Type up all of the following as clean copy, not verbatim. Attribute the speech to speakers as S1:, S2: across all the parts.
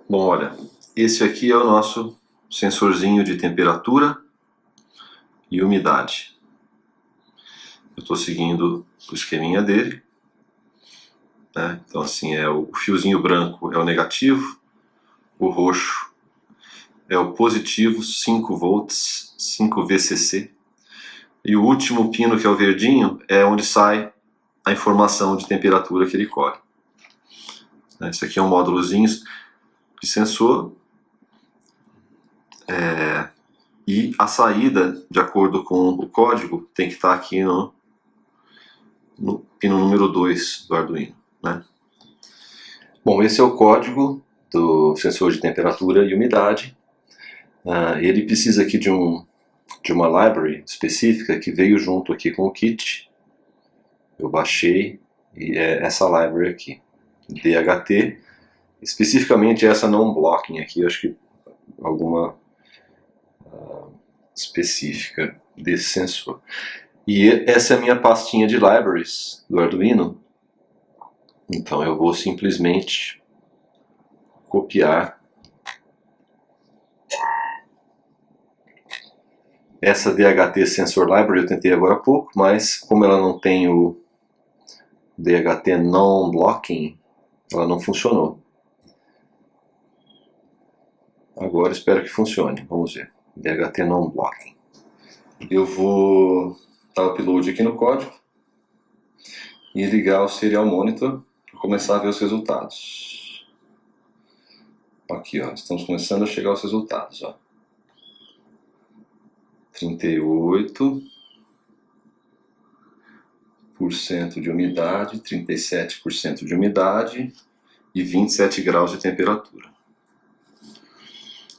S1: Bom, olha, esse aqui é o nosso sensorzinho de temperatura e umidade. Eu estou seguindo o esqueminha dele, né? Então assim, o fiozinho branco é o negativo, o roxo é o positivo, 5 volts, 5 VCC, e o último pino, que é o verdinho, é onde sai a informação de temperatura que ele colhe. Esse aqui é um módulozinho de sensor, e a saída, de acordo com o código, tem que estar aqui no pino número 2 do Arduino, né? Bom, esse é o código do sensor de temperatura e umidade. Ele precisa aqui de uma library específica que veio junto aqui com o kit. Eu baixei, e é essa library aqui, DHT, especificamente essa non-blocking aqui, acho que alguma específica desse sensor. E essa é a minha pastinha de libraries do Arduino. Então eu vou simplesmente copiar essa DHT Sensor Library. Eu tentei agora há pouco, mas como ela não tem o DHT Non-Blocking, ela não funcionou. Agora espero que funcione, vamos ver. DHT Non-Blocking. Eu vou dar o upload aqui no código e ligar o Serial Monitor para começar a ver os resultados. Aqui, ó, estamos começando a chegar aos resultados, ó. 38% de umidade, 37% de umidade e 27 graus de temperatura.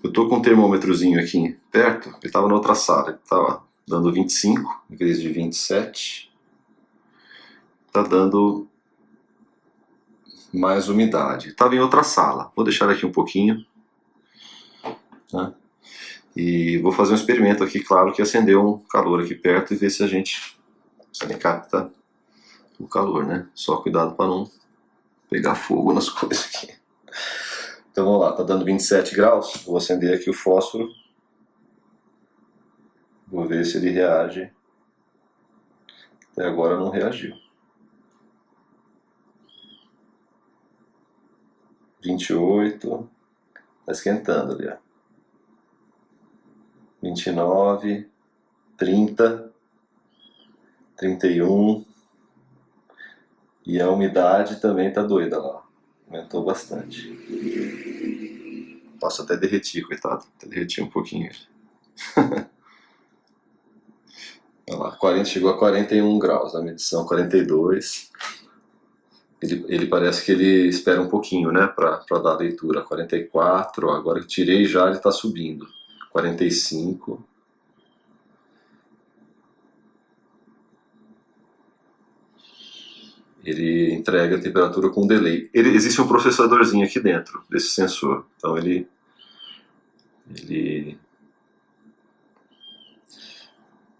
S1: Eu estou com um termômetrozinho aqui perto, ele estava na outra sala, ele estava dando 25 em vez de 27. Está dando mais umidade. Estava em outra sala, vou deixar aqui um pouquinho, né? E vou fazer um experimento aqui, claro, que acender um calor aqui perto e ver se ele capta o calor, né? Só cuidado para não pegar fogo nas coisas aqui. Então vamos lá, tá dando 27 graus, vou acender aqui o fósforo, vou ver se ele reage. Até agora não reagiu. 28, tá esquentando ali, ó. 29, 30, 31, e a umidade também tá doida lá, aumentou bastante. Posso até derretir, coitado, até derreti um pouquinho. Olha lá, chegou a 41 graus na medição, 42. Ele parece que ele espera um pouquinho, né, para dar a leitura. 44, agora que tirei já, ele está subindo. 45. Ele entrega a temperatura com delay. Existe um processadorzinho aqui dentro desse sensor, então ele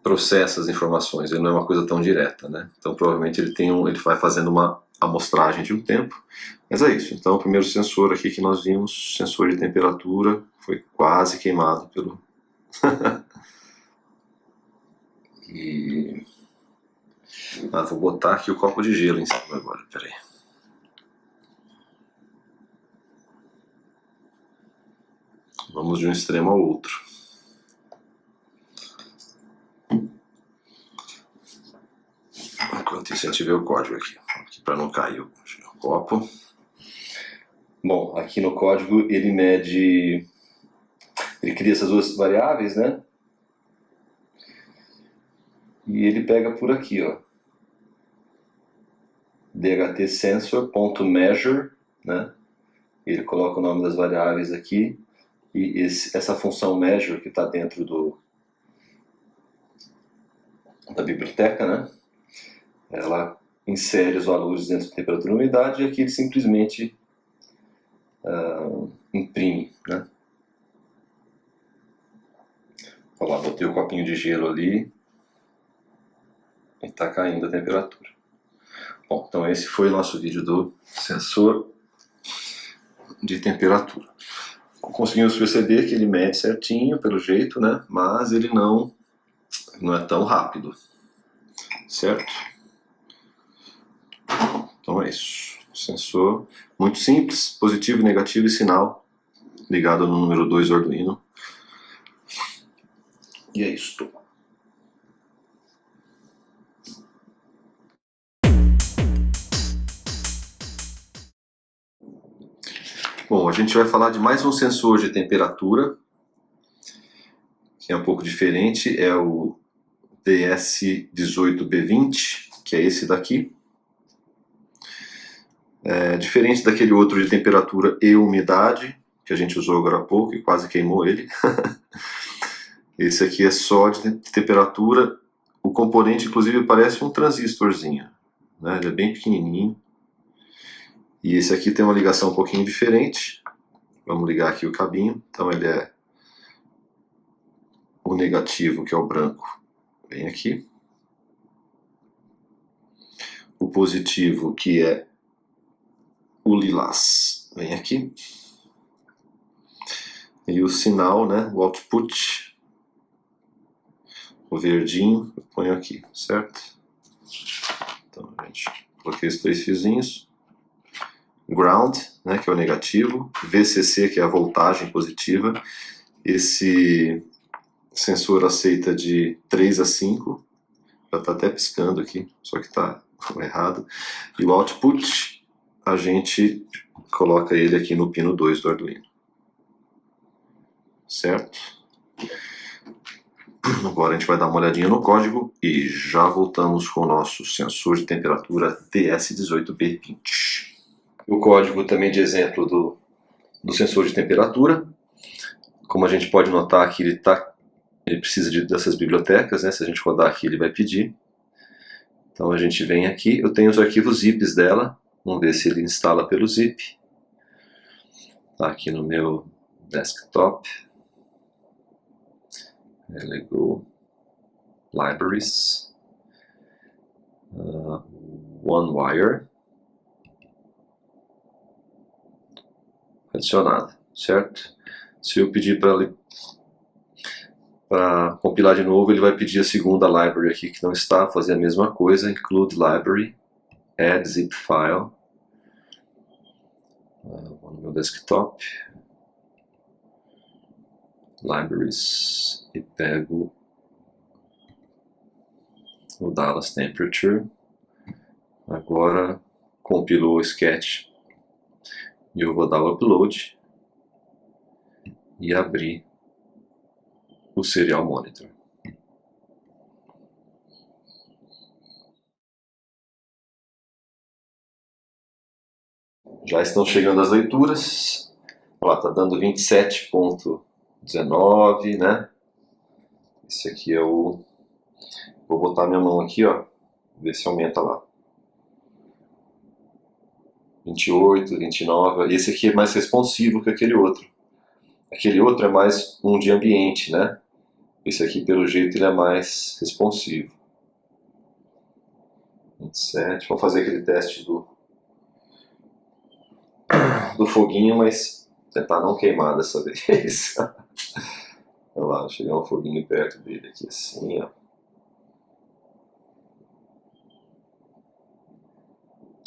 S1: processa as informações, ele não é uma coisa tão direta, né? Então provavelmente ele vai fazendo uma amostragem de um tempo, mas é isso. Então o primeiro sensor aqui que nós vimos, sensor de temperatura, foi quase queimado pelo... vou botar aqui o copo de gelo em cima agora, peraí. Vamos de um extremo ao outro. Enquanto isso a gente vê o código aqui para não cair o copo. Bom, aqui no código ele mede, ele cria essas duas variáveis, né? E ele pega por aqui, ó, DHT sensor.measure, né? Ele coloca o nome das variáveis aqui, e essa função measure que está dentro da biblioteca, né? Ela insere os valores dentro da temperatura e umidade, e aqui ele simplesmente imprime, né? Olha lá, botei o copinho de gelo ali e está caindo a temperatura. Bom, então esse foi o nosso vídeo do sensor de temperatura. Conseguimos perceber que ele mede certinho, pelo jeito, né? Mas ele não é tão rápido, certo? Então é isso. Sensor muito simples, positivo, negativo e sinal ligado no número 2 do Arduino. E é isso. Bom, a gente vai falar de mais um sensor de temperatura, que é um pouco diferente, é o DS18B20, que é esse daqui. É diferente daquele outro de temperatura e umidade, que a gente usou agora há pouco e quase queimou ele. Esse aqui é só de temperatura. O componente, inclusive, parece um transistorzinho, né? Ele é bem pequenininho. E esse aqui tem uma ligação um pouquinho diferente. Vamos ligar aqui o cabinho. Então ele é o negativo, que é o branco, vem aqui. O positivo, que é o lilás, vem aqui. E o sinal, né, o output, o verdinho, eu ponho aqui, certo? Então, a gente coloquei esses 3 fiozinhos. Ground, né, que é o negativo. VCC, que é a voltagem positiva. Esse sensor aceita de 3 a 5. Já está até piscando aqui, só que está errado. E o output, a gente coloca ele aqui no pino 2 do Arduino. Certo? Agora a gente vai dar uma olhadinha no código e já voltamos com o nosso sensor de temperatura DS18B20. O código também de exemplo do sensor de temperatura. Como a gente pode notar aqui, ele precisa dessas bibliotecas, né? Se a gente rodar aqui, ele vai pedir. Então a gente vem aqui, eu tenho os arquivos zips dela, vamos ver se ele instala pelo zip. Está aqui no meu desktop. Lego Libraries, OneWire, adicionado, certo? Se eu pedir para compilar de novo, ele vai pedir a segunda library aqui que não está, fazer a mesma coisa, include library, add zip file, vou no meu desktop, libraries, e pego o Dallas Temperature. Agora compilou o sketch e eu vou dar o upload e abrir o Serial Monitor. Já estão chegando as leituras. Olha lá, tá dando 27.19, né? Esse aqui é o... Vou botar minha mão aqui, ó. Ver se aumenta lá. 28, 29. Esse aqui é mais responsivo que aquele outro. Aquele outro é mais um de ambiente, né? Esse aqui, pelo jeito, ele é mais responsivo. 27. Vamos fazer aquele teste do foguinho, mas tentar não queimar dessa vez. Olha lá, vou chegar um foguinho perto dele aqui assim, ó.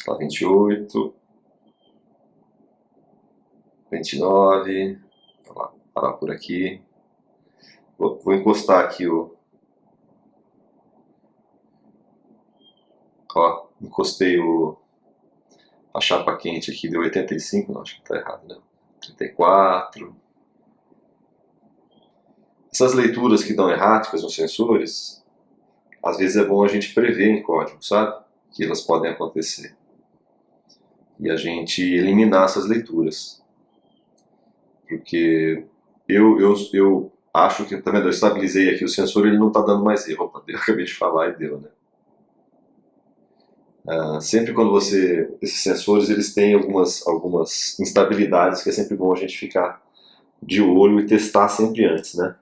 S1: Tá 28, 29, olha lá, parar por aqui. Vou encostar aqui o... Ó, encostei a chapa quente aqui, deu 85, não, acho que tá errado, né? 34. Essas leituras que dão erráticas nos sensores, às vezes é bom a gente prever em código, sabe? Que elas podem acontecer. E a gente eliminar essas leituras. Porque eu acho que, tá vendo? Eu estabilizei aqui o sensor e ele não está dando mais erro. Eu acabei de falar e deu, né? Sempre quando esses sensores, eles têm algumas instabilidades que é sempre bom a gente ficar de olho e testar sempre antes, né?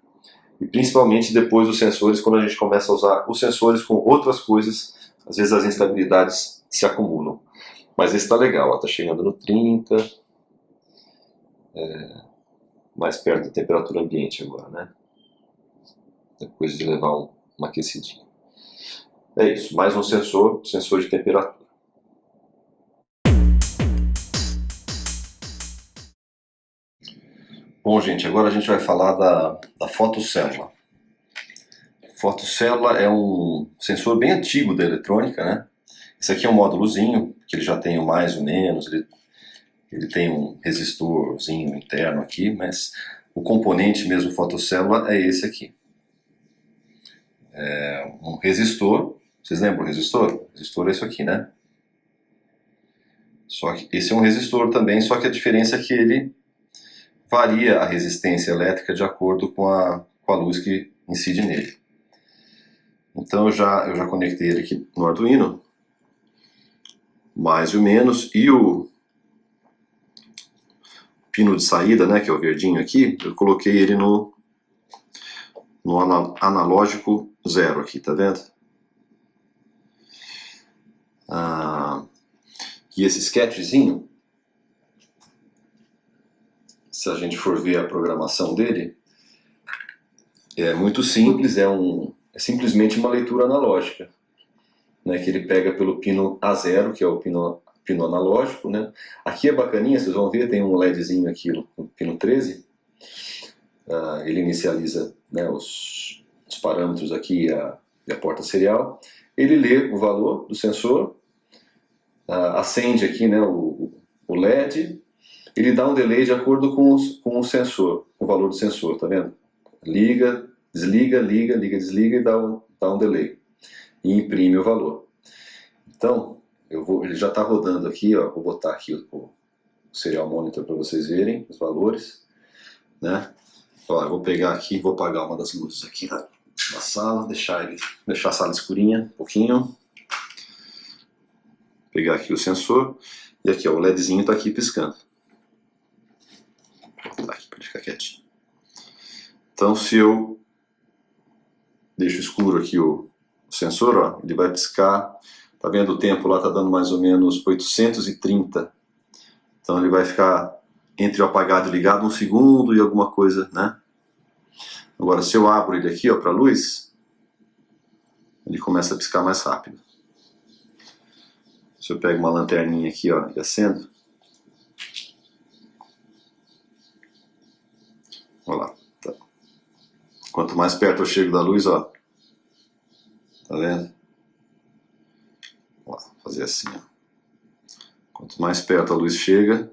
S1: E principalmente depois dos sensores, quando a gente começa a usar os sensores com outras coisas, às vezes as instabilidades se acumulam. Mas esse está legal, está chegando no 30, mais perto da temperatura ambiente agora, né? Depois de levar uma aquecidinha. É isso, mais um sensor de temperatura. Bom, gente, agora a gente vai falar da fotocélula. Fotocélula é um sensor bem antigo da eletrônica, né? Esse aqui é um módulozinho, que ele já tem o mais ou menos, ele tem um resistorzinho interno aqui, mas o componente mesmo fotocélula é esse aqui. É um resistor, vocês lembram o resistor? O resistor é isso aqui, né? Só que esse é um resistor também, só que a diferença é que ele varia a resistência elétrica de acordo com a luz que incide nele. Então eu já conectei ele aqui no Arduino, mais ou menos, e o pino de saída, né, que é o verdinho aqui, eu coloquei ele no analógico 0 aqui, tá vendo? E esse sketchzinho, se a gente for ver a programação dele, é muito simples, é simplesmente uma leitura analógica, né, que ele pega pelo pino A0, que é o pino analógico, né? Aqui é bacaninha, vocês vão ver, tem um LEDzinho aqui no pino 13, ele inicializa, né, os parâmetros aqui e a porta serial, ele lê o valor do sensor, acende aqui, né, o LED, ele dá um delay de acordo com o sensor, com o valor do sensor, tá vendo? Liga, desliga, liga, desliga e dá um delay. E imprime o valor. Então, ele já está rodando aqui, ó, vou botar aqui o serial monitor para vocês verem os valores, né? Ó, eu vou pegar aqui, vou apagar uma das luzes aqui na sala, deixar a sala escurinha um pouquinho. Pegar aqui o sensor, e aqui ó, o LEDzinho está aqui piscando. Vou botar aqui para ele ficar quietinho. Então se eu deixo escuro aqui o sensor, ó, ele vai piscar, tá vendo o tempo lá, tá dando mais ou menos 830. Então ele vai ficar entre o apagado e ligado 1 segundo e alguma coisa, né? Agora se eu abro ele aqui, ó, para luz, ele começa a piscar mais rápido. Se eu pego uma lanterninha aqui, ó, e acendo, olha lá, tá. Quanto mais perto eu chego da luz, ó, tá vendo? Ó, fazer assim, ó. Quanto mais perto a luz chega,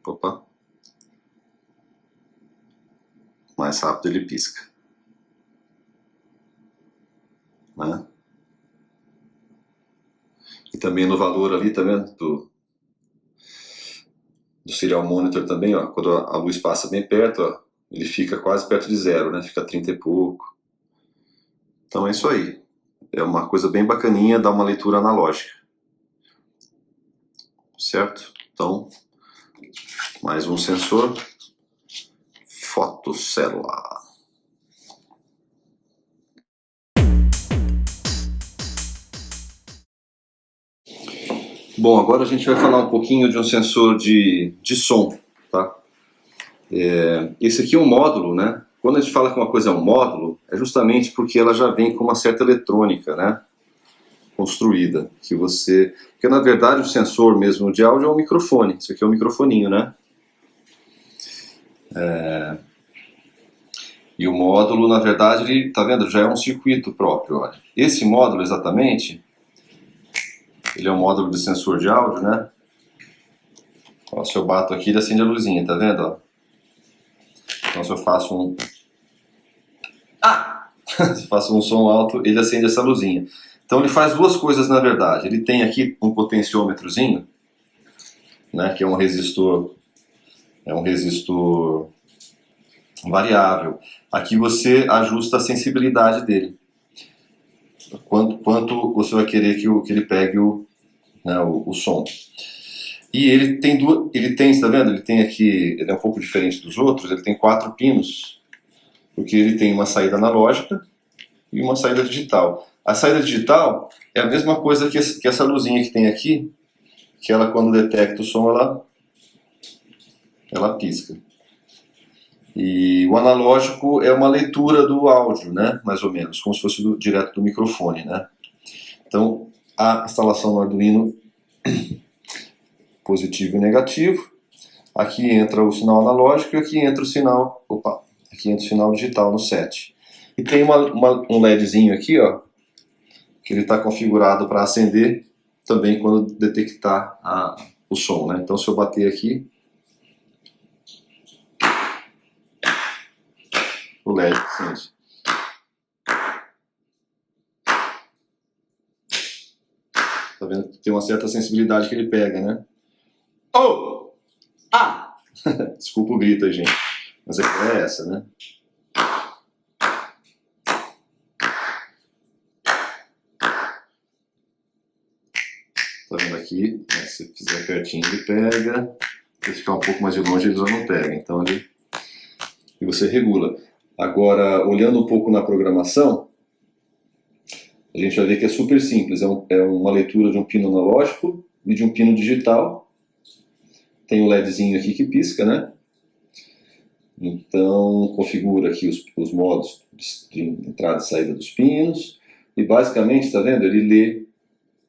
S1: opa, mais rápido ele pisca, né? E também no valor ali, tá vendo? Do serial monitor também, ó, quando a luz passa bem perto, ó, ele fica quase perto de 0, né? Fica 30 e pouco. Então é isso aí. É uma coisa bem bacaninha, dá uma leitura analógica. Certo? Então, mais um sensor. Fotocélula. Bom, agora a gente vai falar um pouquinho de um sensor de som, tá? Esse aqui é um módulo, né? Quando a gente fala que uma coisa é um módulo, é justamente porque ela já vem com uma certa eletrônica, né? Construída, porque na verdade o sensor mesmo de áudio é um microfone, isso aqui é um microfoninho, né? E o módulo, na verdade, ele, tá vendo? Já é um circuito próprio, olha. Esse módulo exatamente, ele é um módulo de sensor de áudio, né? Ó, se eu bato aqui, ele acende a luzinha, tá vendo? Ó? Então se eu faço se eu faço um som alto, ele acende essa luzinha. Então ele faz duas coisas na verdade. Ele tem aqui um potenciômetrozinho, né, que é um resistor variável. Aqui você ajusta a sensibilidade dele. quanto você vai querer que ele pegue o som. E ele tem está vendo? Ele tem aqui, ele é um pouco diferente dos outros, ele tem 4 pinos, porque ele tem uma saída analógica e uma saída digital. A saída digital é a mesma coisa que essa luzinha que tem aqui, que ela, quando detecta o som, ela pisca. E o analógico é uma leitura do áudio, né? Mais ou menos, como se fosse direto do microfone, né? Então, a instalação no Arduino, positivo e negativo. Aqui entra o sinal analógico e aqui entra o sinal, aqui entra o sinal digital no set. E tem um LEDzinho aqui, ó, que ele está configurado para acender também quando detectar o som, né? Então, se eu bater aqui, o LED acende. Tá vendo? Tem uma certa sensibilidade que ele pega, né? Oh! Ah! Desculpa o grito aí, gente. Mas a ideia é essa, né? Tá vendo aqui? Se fizer pertinho, ele pega. Se ficar um pouco mais de longe, ele já não pega. Então, e você regula. Agora, olhando um pouco na programação, a gente vai ver que é super simples. É uma leitura de um pino analógico e de um pino digital. Tem um LEDzinho aqui que pisca, né? Então, configura aqui os modos de entrada e saída dos pinos. E basicamente, está vendo? Ele lê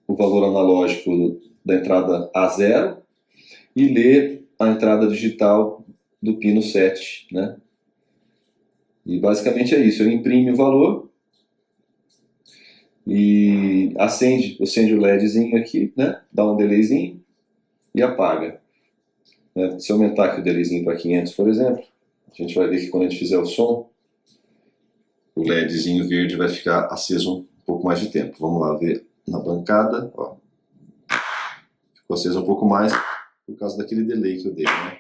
S1: o valor analógico da entrada A0 e lê a entrada digital do pino 7, né? E basicamente é isso. Ele imprime o valor e acende o LEDzinho aqui, né? Dá um delayzinho e apaga. Se eu aumentar aqui o delayzinho para 500, por exemplo, a gente vai ver que quando a gente fizer o som, o LEDzinho verde vai ficar aceso um pouco mais de tempo. Vamos lá ver na bancada. Ó. Ficou aceso um pouco mais por causa daquele delay que eu dei, né?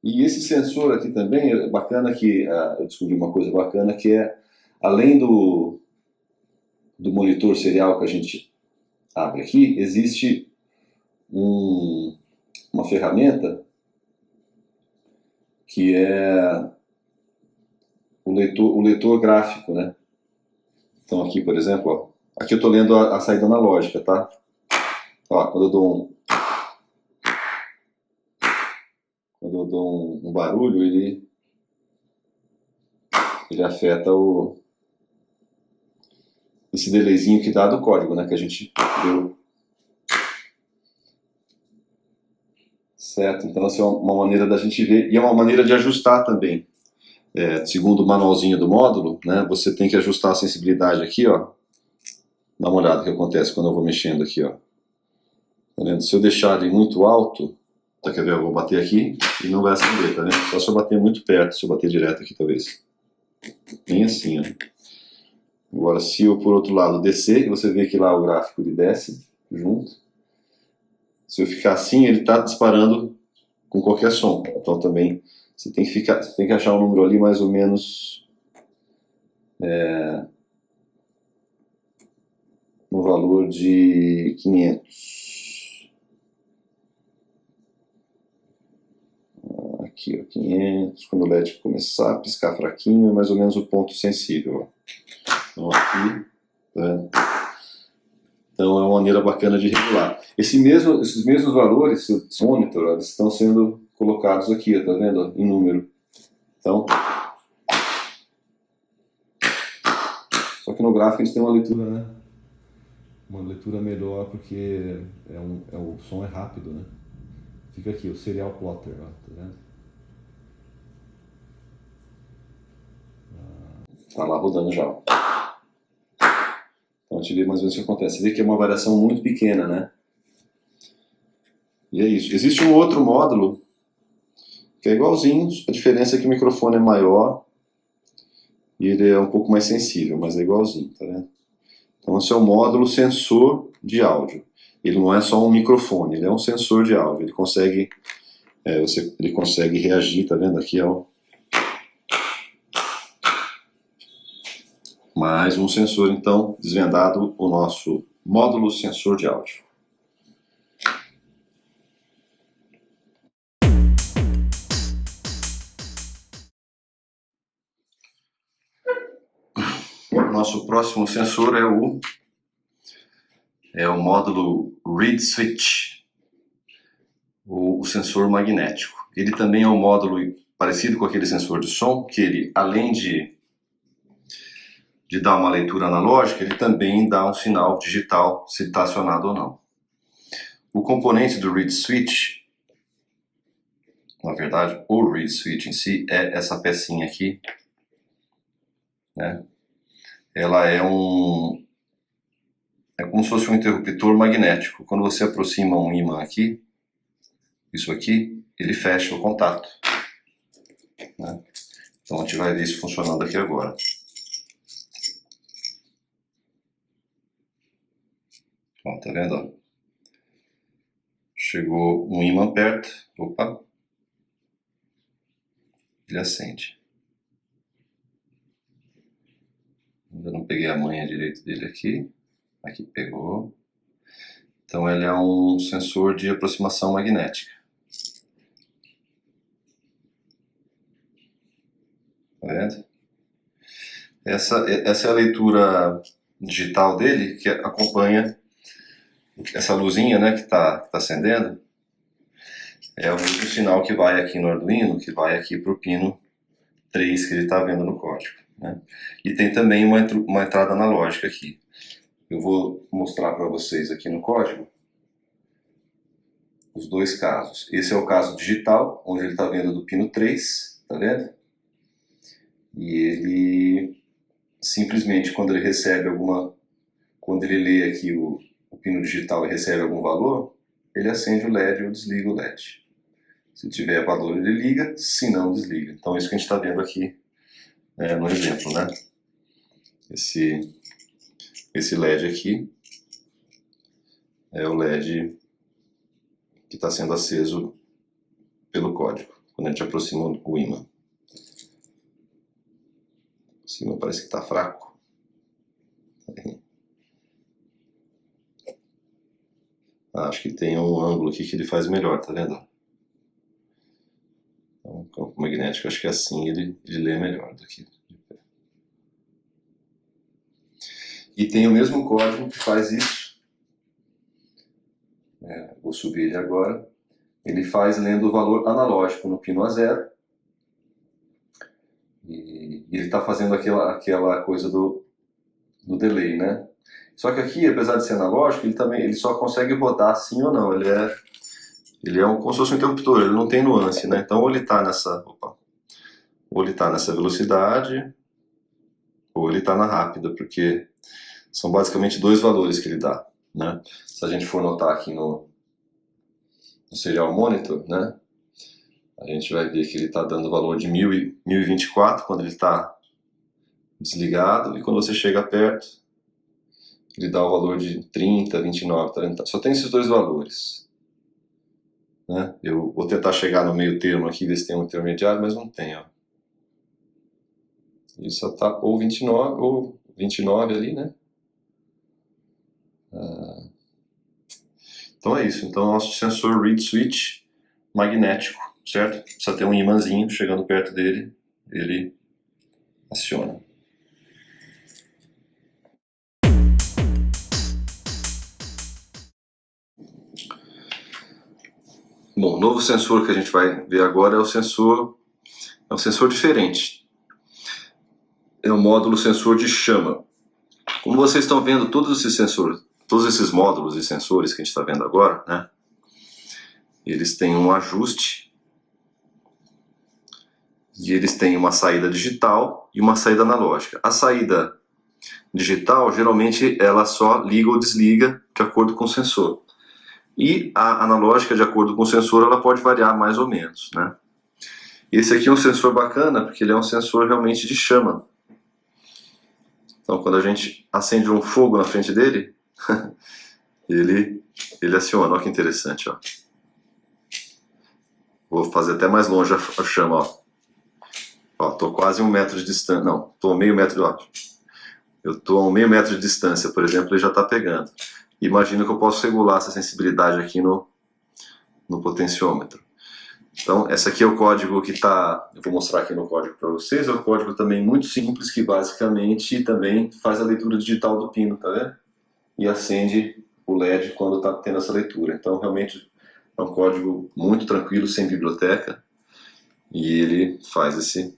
S1: E esse sensor aqui também é bacana, que eu descobri uma coisa bacana, que é, além do monitor serial que a gente abre aqui, existe uma ferramenta que é o leitor gráfico, né? Então aqui, por exemplo, ó, aqui eu estou lendo a saída analógica, tá? Ó, quando eu dou um barulho, ele afeta esse delayzinho que dá do código, né? Que a gente deu. Certo? Então essa é uma maneira da gente ver, e é uma maneira de ajustar também. Segundo o manualzinho do módulo, né, você tem que ajustar a sensibilidade aqui, ó. Dá uma olhada o que acontece quando eu vou mexendo aqui, ó. Tá vendo? Se eu deixar ele muito alto, quer ver? Eu vou bater aqui e não vai acender, tá vendo? Só se eu bater muito perto, se eu bater direto aqui, talvez. Bem assim, ó. Agora, se eu, por outro lado, descer, você vê que lá o gráfico ele desce junto. Se eu ficar assim, ele está disparando com qualquer som. Então também você tem que achar um número ali mais ou menos no valor de 500. Aqui, ó, 500. Quando o LED começar a piscar fraquinho, é mais ou menos o ponto sensível. Ó. Então aqui, tá? Então é uma maneira bacana de regular. Esses mesmos valores, esse monitor, eles estão sendo colocados aqui, ó, tá vendo? Em número. Então, só que no gráfico eles têm uma leitura, né? Uma leitura melhor porque o som é rápido, né? Fica aqui, o serial plotter, ó, tá vendo? Tá lá rodando já. Então a gente vê mais ou menos o que acontece. Você vê que é uma variação muito pequena, né? E é isso. Existe um outro módulo que é igualzinho, a diferença é que o microfone é maior e ele é um pouco mais sensível, mas é igualzinho, tá vendo? Então esse é o módulo sensor de áudio. Ele não é só um microfone, ele é um sensor de áudio. Ele consegue, ele consegue reagir, tá vendo aqui, ó. Mais um sensor, então, desvendado, o nosso módulo sensor de áudio. Nosso próximo sensor é o módulo Reed Switch, o sensor magnético. Ele também é um módulo parecido com aquele sensor de som, que ele, além de dar uma leitura analógica, ele também dá um sinal digital, se está acionado ou não. O componente do Reed Switch, na verdade, o Reed Switch em si, é essa pecinha aqui, né? Ela é como se fosse um interruptor magnético. Quando você aproxima um ímã aqui, isso aqui, ele fecha o contato, né? Então a gente vai ver isso funcionando aqui agora. Ó, tá vendo? Chegou um ímã perto, opa, ele acende. Ainda não peguei a manha direito dele aqui. Aqui pegou. Então ele é um sensor de aproximação magnética. Tá vendo? Essa é a leitura digital dele, que acompanha essa luzinha, né, que está acendendo. É o mesmo sinal que vai aqui no Arduino, que vai aqui para o pino 3 que ele está vendo no código, né? E tem também uma entrada analógica aqui. Eu vou mostrar para vocês aqui no código os dois casos. Esse é o caso digital, onde ele está vendo do pino 3, tá vendo? E ele simplesmente, quando ele recebe quando ele lê aqui o pino digital e recebe algum valor, ele acende o LED ou desliga o LED. Se tiver valor, ele liga, se não, desliga. Então, isso que a gente está vendo aqui no exemplo, né? Esse LED aqui é o LED que está sendo aceso pelo código, quando a gente aproxima o ímã. Esse ímã parece que está fraco. Acho que tem um ângulo aqui que ele faz melhor, tá vendo? Então, o campo magnético, acho que assim ele lê melhor daqui. E tem o mesmo código que faz isso. Vou subir ele agora. Ele faz lendo o valor analógico no pino A0. E ele está fazendo aquela coisa do delay, né? Só que aqui, apesar de ser analógico, ele só consegue rodar sim ou não. Ele é como se fosse um interruptor, ele não tem nuance, né? Então ou ele está nessa velocidade, ou ele está na rápida, porque são basicamente dois valores que ele dá, né? Se a gente for notar aqui no serial monitor, né? A gente vai ver que ele está dando o valor de 1024 quando ele está desligado, e quando você chega perto, ele dá o valor de 30, 29, 30. Só tem esses dois valores, né? Eu vou tentar chegar no meio termo aqui, ver se tem um intermediário, mas não tem, ó. Ele só está ou 29 ali, né? Então é isso. Então nosso sensor Reed Switch magnético, certo? Precisa ter um imãzinho, chegando perto dele, ele aciona. Bom, o novo sensor que a gente vai ver agora é um sensor diferente. É o módulo sensor de chama. Como vocês estão vendo, todos esses módulos e sensores que a gente está vendo agora, né? Eles têm um ajuste e eles têm uma saída digital e uma saída analógica. A saída digital, geralmente, ela só liga ou desliga de acordo com o sensor. E a analógica, de acordo com o sensor, ela pode variar mais ou menos, né? Esse aqui é um sensor bacana, porque ele é um sensor realmente de chama. Então, quando a gente acende um fogo na frente dele, ele aciona. Olha que interessante, ó. Vou fazer até mais longe a chama, ó. Ó, tô quase 1 metro de distância. Não, tô meio metro, ó. Eu estou a meio metro de distância, por exemplo, ele já está pegando. Imagino que eu posso regular essa sensibilidade aqui no potenciômetro. Então, esse aqui é o código que está, eu vou mostrar aqui no código para vocês, é um código também muito simples, que basicamente também faz a leitura digital do pino, tá vendo? E acende o LED quando está tendo essa leitura. Então, realmente é um código muito tranquilo, sem biblioteca, e ele faz esse,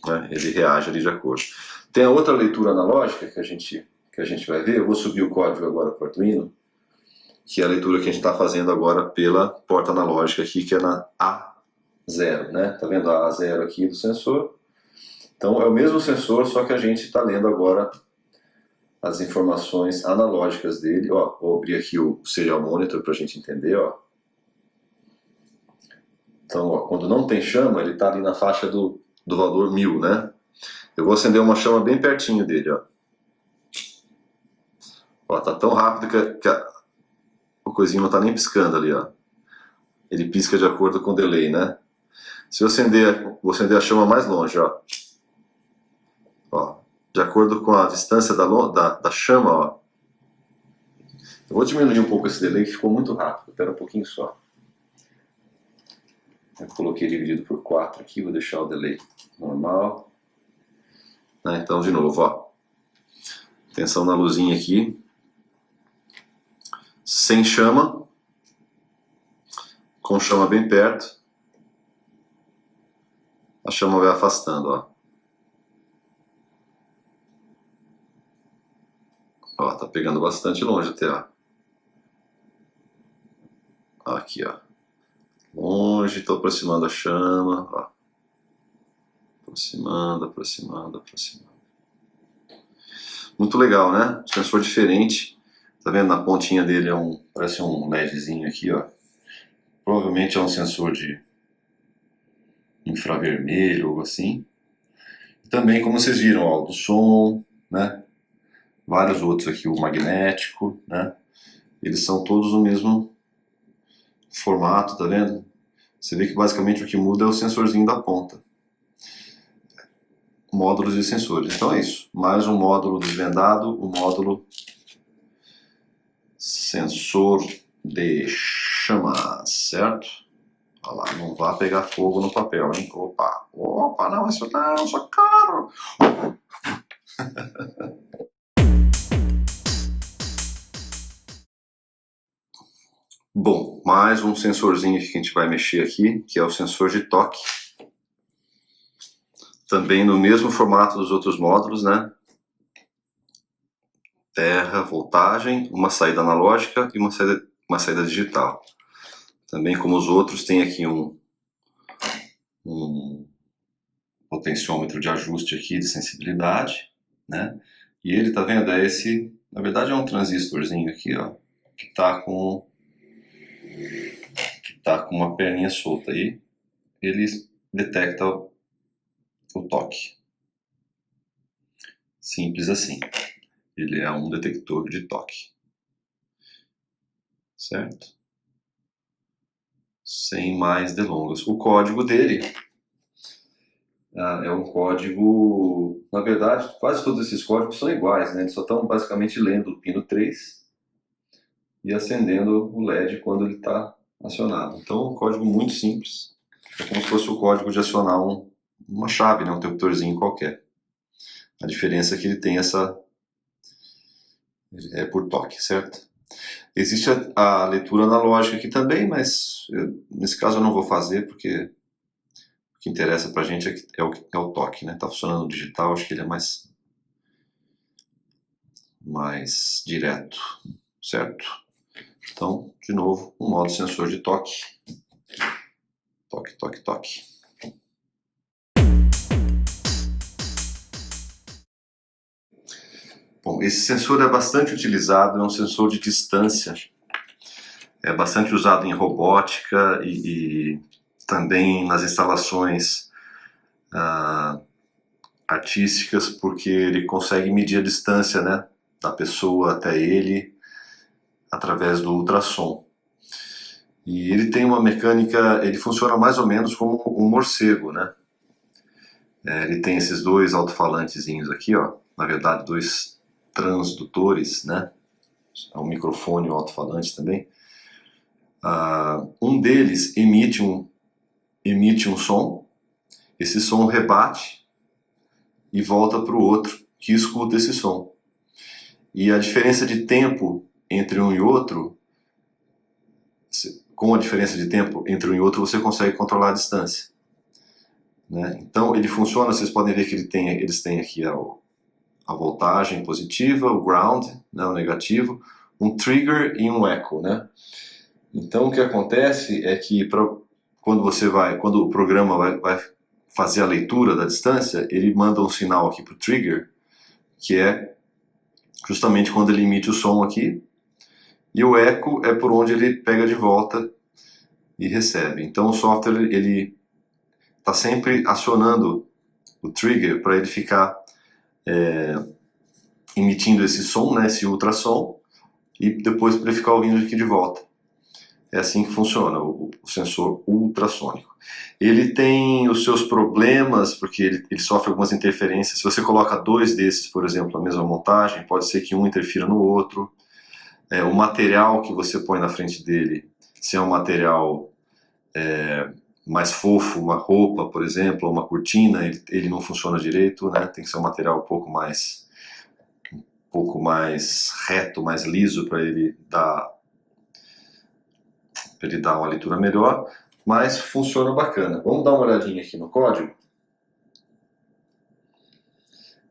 S1: né, ele reage ali de acordo. Tem a outra leitura analógica que a gente vai ver, eu vou subir o código agora para o Arduino, que é a leitura que a gente está fazendo agora pela porta analógica aqui, que é na A0, né? Tá vendo a A0 aqui do sensor? Então é o mesmo sensor, só que a gente está lendo agora as informações analógicas dele. Ó, vou abrir aqui o serial monitor para a gente entender, ó. Então, ó, quando não tem chama, ele está ali na faixa do valor 1000, né? Eu vou acender uma chama bem pertinho dele, ó. Ó, tá tão rápido que o coisinho não está nem piscando ali, ó. Ele pisca de acordo com o delay, né? Se eu vou acender a chama mais longe, ó. Ó, de acordo com a distância da chama, ó. Eu vou diminuir um pouco esse delay, que ficou muito rápido. Espera um pouquinho só. Eu coloquei dividido por 4 aqui, vou deixar o delay normal. Então, de novo, ó. Atenção na luzinha aqui. Sem chama. Com chama bem perto. A chama vai afastando, ó. Ó, tá pegando bastante longe até, ó. Aqui, ó. Longe, tô aproximando a chama, ó. Aproximando, aproximando, aproximando. Muito legal, né? Sensor diferente. Tá vendo? Na pontinha dele parece um LEDzinho aqui, ó. Provavelmente é um sensor de infravermelho ou algo assim. E também, como vocês viram, ó, do som, né? Vários outros aqui, o magnético, né? Eles são todos no mesmo formato, tá vendo? Você vê que basicamente o que muda é o sensorzinho da ponta. Módulos de sensores. Então é isso. Mais um módulo desvendado, o módulo sensor de chama, certo? Olha lá, não vá pegar fogo no papel, hein? Opa, opa, não, isso não, só caro. Bom, mais um sensorzinho que a gente vai mexer aqui, que é o sensor de toque. Também no mesmo formato dos outros módulos, né? Terra, voltagem, uma saída analógica e uma saída digital. Também, como os outros, tem aqui um potenciômetro de ajuste aqui de sensibilidade, né? E ele, tá vendo, na verdade é um transistorzinho aqui, ó, que tá com uma perninha solta aí. Ele detecta o toque. Simples assim. Ele é um detector de toque. Certo? Sem mais delongas. O código dele é um código... Na verdade, quase todos esses códigos são iguais, né? Eles só estão basicamente lendo o pino 3 e acendendo o LED quando ele está acionado. Então, é um código muito simples. É como se fosse o código de acionar uma chave, né? Um interruptorzinho qualquer. A diferença é que ele tem é por toque, certo? Existe a leitura analógica aqui também, mas nesse caso eu não vou fazer, porque o que interessa pra gente é o toque, né? Tá funcionando no digital, acho que ele é mais direto, certo? Então, de novo, um modo sensor de toque. Toque, toque, toque. Bom, esse sensor é bastante utilizado, é um sensor de distância. É bastante usado em robótica e também nas instalações artísticas, porque ele consegue medir a distância, né, da pessoa até ele através do ultrassom. E ele tem uma mecânica, ele funciona mais ou menos como um morcego, né? Ele tem esses dois alto-falantezinhos aqui, ó, na verdade dois transdutores, né? É um microfone e um alto-falante também. Um deles emite um som, esse som rebate e volta para o outro que escuta esse som. E a diferença de tempo entre um e outro, com a diferença de tempo entre um e outro, você consegue controlar a distância, né? Então ele funciona, vocês podem ver que eles têm aqui a voltagem positiva, o ground, né, o negativo, um trigger e um echo, né? Então o que acontece é que quando o programa vai fazer a leitura da distância, ele manda um sinal aqui para o trigger, que é justamente quando ele emite o som aqui, e o echo é por onde ele pega de volta e recebe. Então o software ele está sempre acionando o trigger para ele ficar emitindo esse som, né, esse ultrassom, e depois para ele ficar ouvindo aqui de volta. É assim que funciona o sensor ultrassônico. Ele tem os seus problemas, porque ele sofre algumas interferências. Se você coloca dois desses, por exemplo, na mesma montagem, pode ser que um interfira no outro. O material que você põe na frente dele, se é um material mais fofo, uma roupa, por exemplo, ou uma cortina, ele não funciona direito, né? Tem que ser um material um pouco mais reto, mais liso, para ele dar uma leitura melhor, mas funciona bacana. Vamos dar uma olhadinha aqui no código.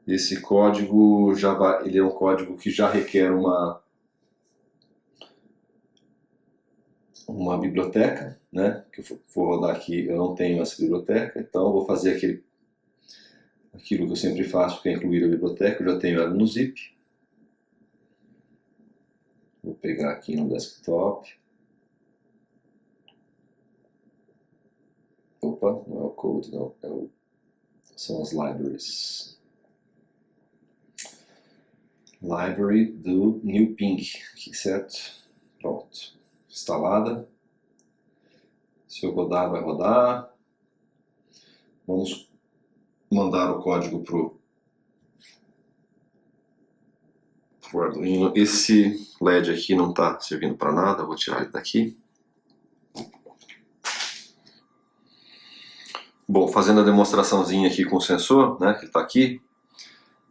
S1: Esse código ele é um código que já requer uma biblioteca, né? Que eu vou rodar aqui, eu não tenho essa biblioteca, então eu vou fazer aquilo que eu sempre faço, que é incluir a biblioteca. Eu já tenho ela no zip. Vou pegar aqui no desktop. Opa, não é o code, não, são as libraries. Library do NewPing, aqui, certo? Pronto, instalada. Se eu rodar, vai rodar. Vamos mandar o código pro Arduino. Esse LED aqui não está servindo para nada, vou tirar ele daqui. Bom, fazendo a demonstraçãozinha aqui com o sensor, né, que está aqui,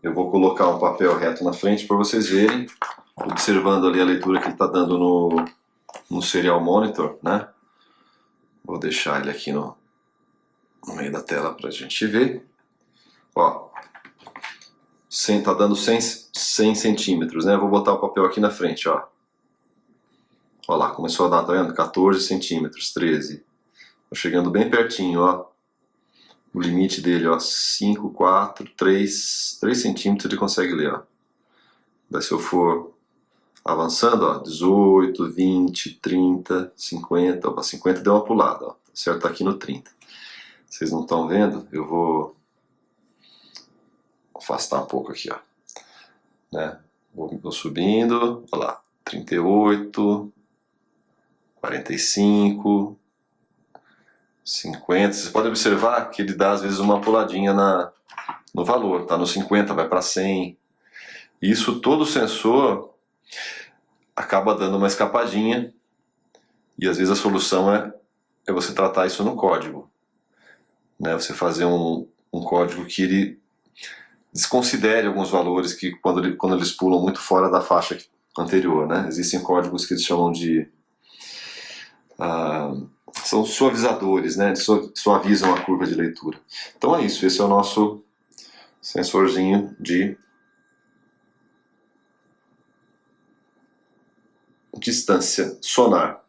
S1: eu vou colocar um papel reto na frente para vocês verem, observando ali a leitura que ele está dando no Serial Monitor, né? Vou deixar ele aqui no meio da tela para a gente ver. Ó, tá dando 100 centímetros, né? Vou botar o papel aqui na frente, ó. Ó lá, começou a dar, tá vendo? 14 centímetros, 13. Tô chegando bem pertinho, ó. O limite dele, ó, 5, 4, 3 centímetros ele consegue ler, ó. Daí se eu for avançando, ó, 18, 20, 30, 50, opa, 50 deu uma pulada, ó. Certo, tá aqui no 30. Vocês não estão vendo? Eu vou afastar um pouco aqui, ó. Né? Vou subindo, olha lá, 38, 45, 50. Vocês podem observar que ele dá às vezes uma puladinha no valor, tá no 50, vai para 100. Isso todo sensor acaba dando uma escapadinha, e às vezes a solução é você tratar isso no código, né? Você fazer um código que ele desconsidere alguns valores que quando eles pulam muito fora da faixa anterior, né? Existem códigos que eles chamam de são suavizadores, né? Eles suavizam a curva de leitura. Então é isso, esse é o nosso sensorzinho de distância sonar,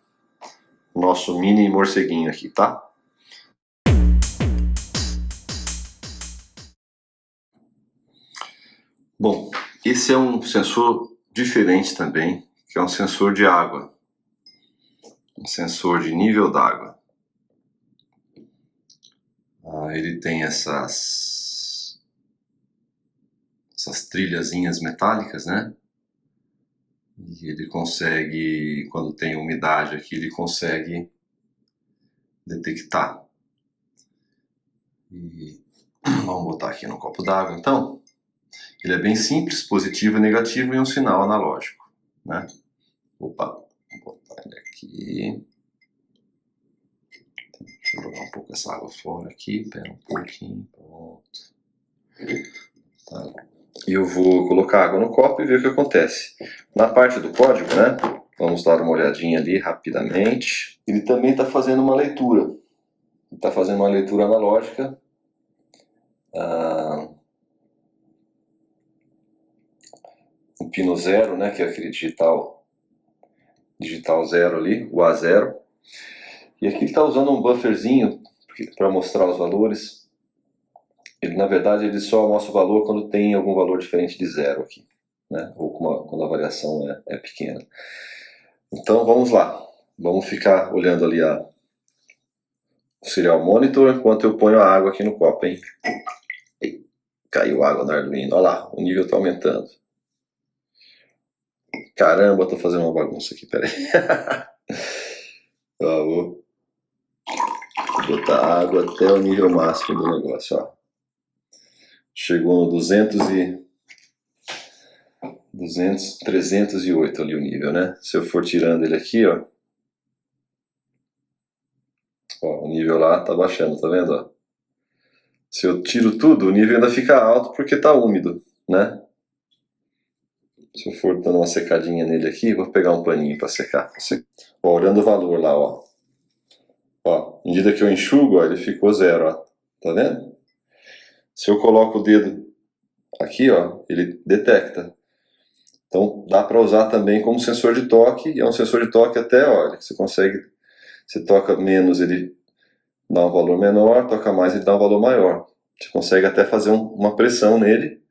S1: nosso mini morceguinho aqui, tá? Bom, esse é um sensor diferente também, que é um sensor de água, um sensor de nível d'água. Ele tem essas trilhazinhas metálicas, né? E ele consegue, quando tem umidade aqui, ele consegue detectar. E vamos botar aqui no copo d'água, então. Ele é bem simples, positivo e negativo e um sinal analógico, né? Opa, vou botar ele aqui. Deixa eu jogar um pouco essa água fora aqui, pera um pouquinho, pronto. Tá. E eu vou colocar água no copo e ver o que acontece. Na parte do código, né? Vamos dar uma olhadinha ali rapidamente. Ele também está fazendo uma leitura. Ele está fazendo uma leitura analógica. O pino 0, né? Que é aquele digital 0 ali, o A0. E aqui ele está usando um bufferzinho para mostrar os valores. Ele, na verdade, ele só mostra o valor quando tem algum valor diferente de 0 aqui, né? Ou quando a variação é pequena. Então vamos lá, vamos ficar olhando ali o serial monitor enquanto eu ponho a água aqui no copo, hein? Caiu água no Arduino, olha lá, o nível está aumentando. Caramba, estou fazendo uma bagunça aqui, peraí. Vou botar água até o nível máximo do negócio, ó. Chegou no 308 ali o nível, né? Se eu for tirando ele aqui, ó, o nível lá tá baixando, tá vendo? Ó? Se eu tiro tudo, o nível ainda fica alto porque tá úmido, né? Se eu for dando uma secadinha nele aqui, vou pegar um paninho para secar. Ó, olhando o valor lá, ó. Ó, à medida que eu enxugo, ó, ele ficou 0, ó. Tá vendo? Se eu coloco o dedo aqui, ó, ele detecta. Então dá para usar também como sensor de toque, e é um sensor de toque até, olha, você consegue, você toca menos, ele dá um valor menor, toca mais, ele dá um valor maior. Você consegue até fazer uma pressão nele,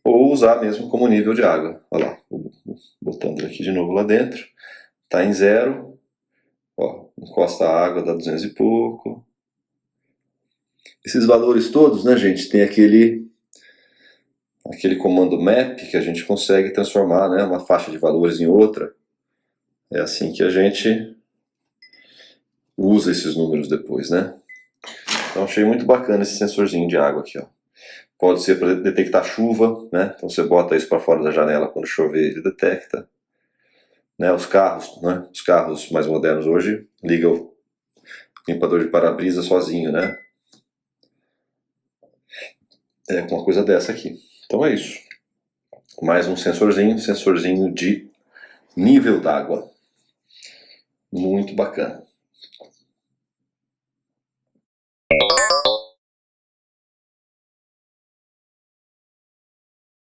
S1: ou usar mesmo como nível de água. Olha lá, botando ele aqui de novo lá dentro, está em 0, ó, encosta a água, dá 200 e pouco. Esses valores todos, né, gente, tem aquele comando map que a gente consegue transformar, né, uma faixa de valores em outra. É assim que a gente usa esses números depois, né? Então achei muito bacana esse sensorzinho de água aqui, ó. Pode ser para detectar chuva, né? Então você bota isso para fora da janela quando chover, ele detecta. Né? Os carros mais modernos hoje ligam o limpador de para-brisa sozinho, né? É com uma coisa dessa aqui. Então é isso. Mais um sensorzinho de nível d'água. Muito bacana.